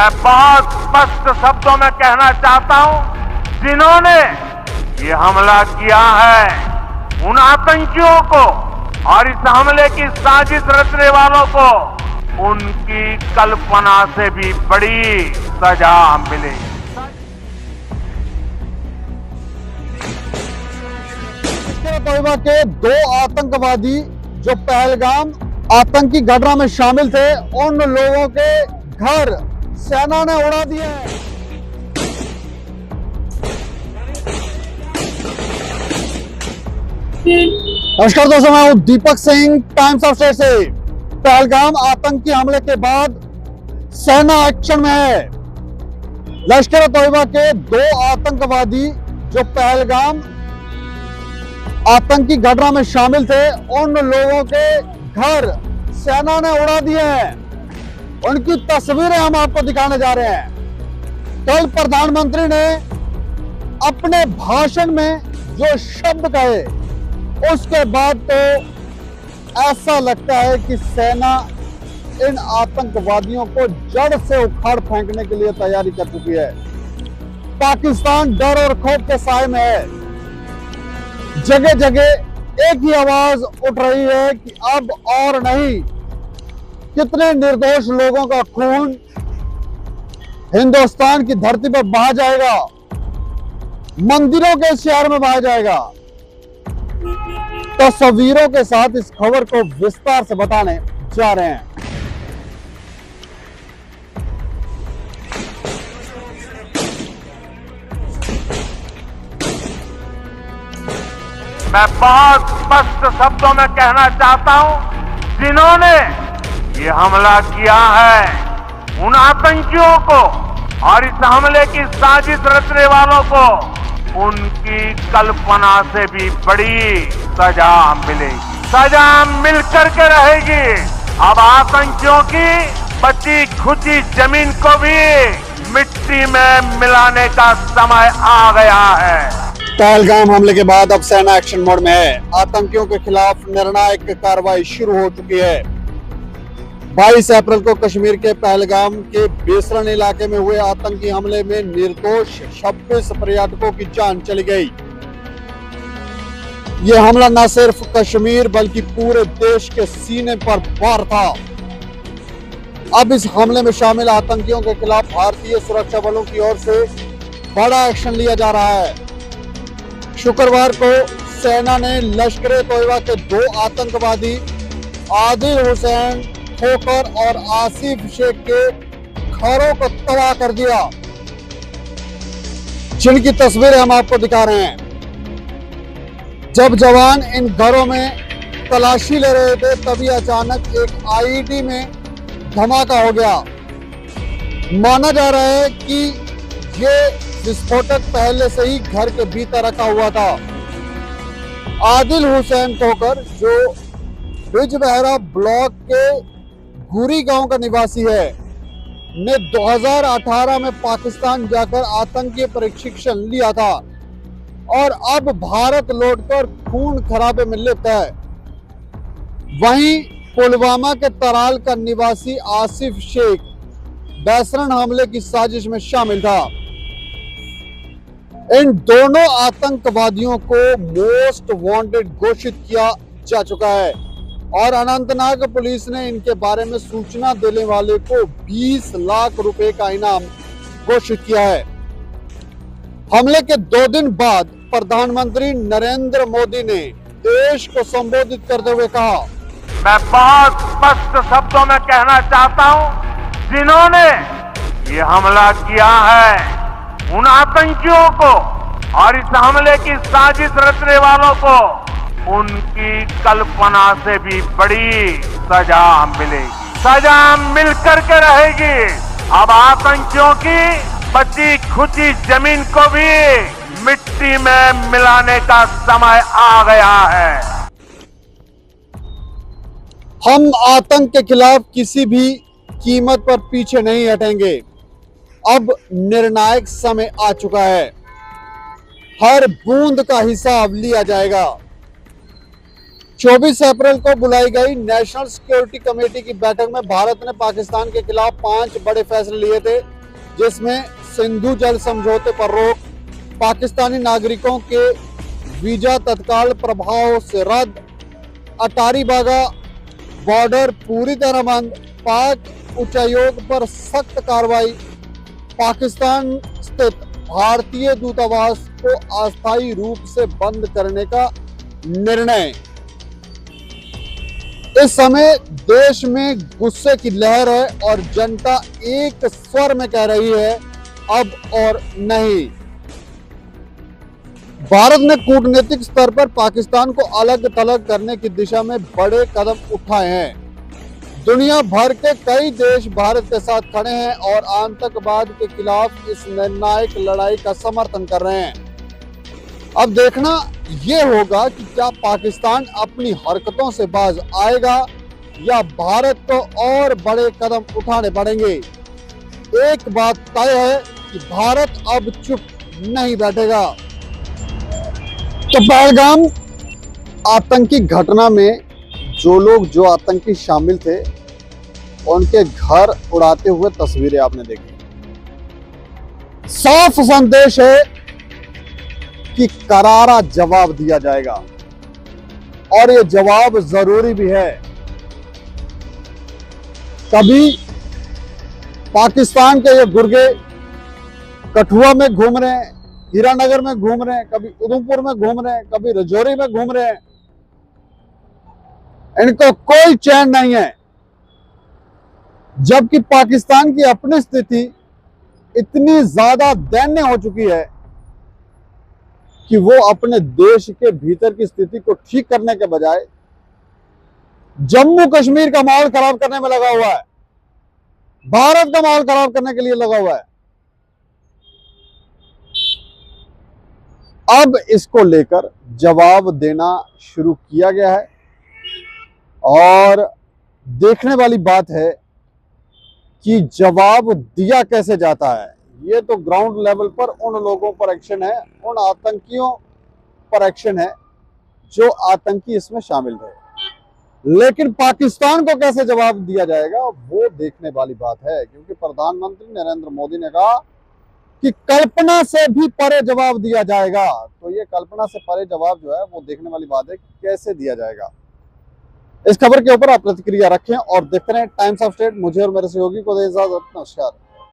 मैं बहुत स्पष्ट शब्दों में कहना चाहता हूं, जिन्होंने ये हमला किया है उन आतंकियों को और इस हमले की साजिश रचने वालों को उनकी कल्पना से भी बड़ी सजा मिलेगी। तोयबा के दो आतंकवादी जो पहलगाम आतंकी घटना में शामिल थे, उन लोगों के घर सेना ने उड़ा दिए हैं। नमस्कार दोस्तों, मैं हूं Deepak Singh, times of state से। पहलगाम आतंकी हमले के बाद सेना एक्शन में है। लश्कर तोयबा के दो आतंकवादी जो पहलगाम आतंकी घटना में शामिल थे, उन लोगों के घर सेना ने उड़ा दिए हैं। उनकी तस्वीरें हम आपको दिखाने जा रहे हैं। कल प्रधानमंत्री ने अपने भाषण में जो शब्द कहे, उसके बाद तो ऐसा लगता है कि सेना इन आतंकवादियों को जड़ से उखाड़ फेंकने के लिए तैयारी कर चुकी है। पाकिस्तान डर और खौफ के साए में है। जगह जगह एक ही आवाज उठ रही है कि अब और नहीं। कितने निर्दोष लोगों का खून हिंदुस्तान की धरती पर बहा जाएगा, मंदिरों के शहर में बहा जाएगा। तस्वीरों के साथ इस खबर को विस्तार से बताने जा रहे हैं। मैं बहुत स्पष्ट शब्दों में कहना चाहता हूं, जिन्होंने ये हमला किया है उन आतंकियों को और इस हमले की साजिश रचने वालों को उनकी कल्पना से भी बड़ी सजा मिलेगी। सजा मिलकर के रहेगी। अब आतंकियों की बची खुची जमीन को भी मिट्टी में मिलाने का समय आ गया है। पहलगाम हमले के बाद अब सेना एक्शन मोड में है। आतंकियों के खिलाफ निर्णायक कार्रवाई शुरू हो चुकी है। 22 अप्रैल को कश्मीर के पहलगाम के बेसरन इलाके में हुए आतंकी हमले में निर्दोष 26 पर्यटकों की जान चली गई। यह हमला न सिर्फ कश्मीर बल्कि पूरे देश के सीने पर वार था। अब इस हमले में शामिल आतंकियों के खिलाफ भारतीय सुरक्षा बलों की ओर से बड़ा एक्शन लिया जा रहा है। शुक्रवार को सेना ने लश्कर तोयबा के दो आतंकवादी आदिल हुसैन खोकर और आसिफ शेख के घरों को तबाह कर दिया, जिनकी तस्वीरें हम आपको दिखा रहे हैं। जब जवान इन घरों में तलाशी ले रहे थे, तभी अचानक एक आईईडी में धमाका हो गया। माना जा रहा है कि ये विस्फोटक पहले से ही घर के भीतर रखा हुआ था। आदिल हुसैन खोकर, जो बिजबहरा ब्लॉक के गुरी गांव का निवासी है, ने 2018 में पाकिस्तान जाकर आतंकी प्रशिक्षण लिया था और अब भारत लौटकर खून खराबे में लिप्त है। वहीं पुलवामा के तराल का निवासी आसिफ शेख बेसरन हमले की साजिश में शामिल था। इन दोनों आतंकवादियों को मोस्ट वांटेड घोषित किया जा चुका है और अनंतनाग पुलिस ने इनके बारे में सूचना देने वाले को 20 लाख रुपए का इनाम घोषित किया है। हमले के 2 दिन बाद प्रधानमंत्री नरेंद्र मोदी ने देश को संबोधित करते हुए कहा, मैं बहुत स्पष्ट शब्दों में कहना चाहता हूं, जिन्होंने ये हमला किया है उन आतंकियों को और इस हमले की साजिश रचने वालों को उनकी कल्पना से भी बड़ी सजा मिलेगी। सजा मिलकर के रहेगी। अब आतंकियों की बची खुची जमीन को भी मिट्टी में मिलाने का समय आ गया है। हम आतंक के खिलाफ किसी भी कीमत पर पीछे नहीं हटेंगे। अब निर्णायक समय आ चुका है। हर बूंद का हिसाब लिया जाएगा। 24 अप्रैल को बुलाई गई नेशनल सिक्योरिटी कमेटी की बैठक में भारत ने पाकिस्तान के खिलाफ 5 बड़े फैसले लिए थे, जिसमें सिंधु जल समझौते पर रोक, पाकिस्तानी नागरिकों के वीजा तत्काल प्रभाव से रद्द, अटारी बागा बॉर्डर पूरी तरह बंद, पाक उच्चायोग पर सख्त कार्रवाई, पाकिस्तान स्थित भारतीय दूतावास को अस्थायी रूप से बंद करने का निर्णय। इस समय देश में गुस्से की लहर है और जनता एक स्वर में कह रही है अब और नहीं। भारत ने कूटनीतिक स्तर पर पाकिस्तान को अलग थलग करने की दिशा में बड़े कदम उठाए हैं। दुनिया भर के कई देश भारत के साथ खड़े हैं और आतंकवाद के खिलाफ इस निर्णायक लड़ाई का समर्थन कर रहे हैं। अब देखना यह होगा कि क्या पाकिस्तान अपनी हरकतों से बाज आएगा या भारत को और बड़े कदम उठाने पड़ेंगे। एक बात तय है कि भारत अब चुप नहीं बैठेगा। तो पहलगाम आतंकी घटना में जो आतंकी शामिल थे, उनके घर उड़ाते हुए तस्वीरें आपने देखी। साफ संदेश है कि करारा जवाब दिया जाएगा और ये जवाब जरूरी भी है। कभी पाकिस्तान के ये गुर्गे कठुआ में घूम रहे हैं, हीरानगर में घूम रहे हैं, कभी उधमपुर में घूम रहे हैं, कभी राजौरी में घूम रहे हैं। इनको कोई चैन नहीं है, जबकि पाकिस्तान की अपनी स्थिति इतनी ज्यादा दयनीय हो चुकी है कि वो अपने देश के भीतर की स्थिति को ठीक करने के बजाय जम्मू कश्मीर का माहौल खराब करने में लगा हुआ है, भारत का माहौल खराब करने के लिए लगा हुआ है। अब इसको लेकर जवाब देना शुरू किया गया है और देखने वाली बात है कि जवाब दिया कैसे जाता है। ये तो ग्राउंड लेवल पर उन लोगों पर एक्शन है, उन आतंकियों पर एक्शन है जो आतंकी इसमें शामिल थे, लेकिन पाकिस्तान को कैसे जवाब दिया जाएगा वो देखने वाली बात है। क्योंकि प्रधानमंत्री नरेंद्र मोदी ने कहा कि कल्पना से भी परे जवाब दिया जाएगा, तो ये कल्पना से परे जवाब जो है वो देखने वाली बात है कैसे दिया जाएगा। इस खबर के ऊपर आप प्रतिक्रिया रखें और देखते रहें टाइम्स ऑफ स्टेट। मुझे और मेरे सहयोगी को दे इजाजत। नमस्कार।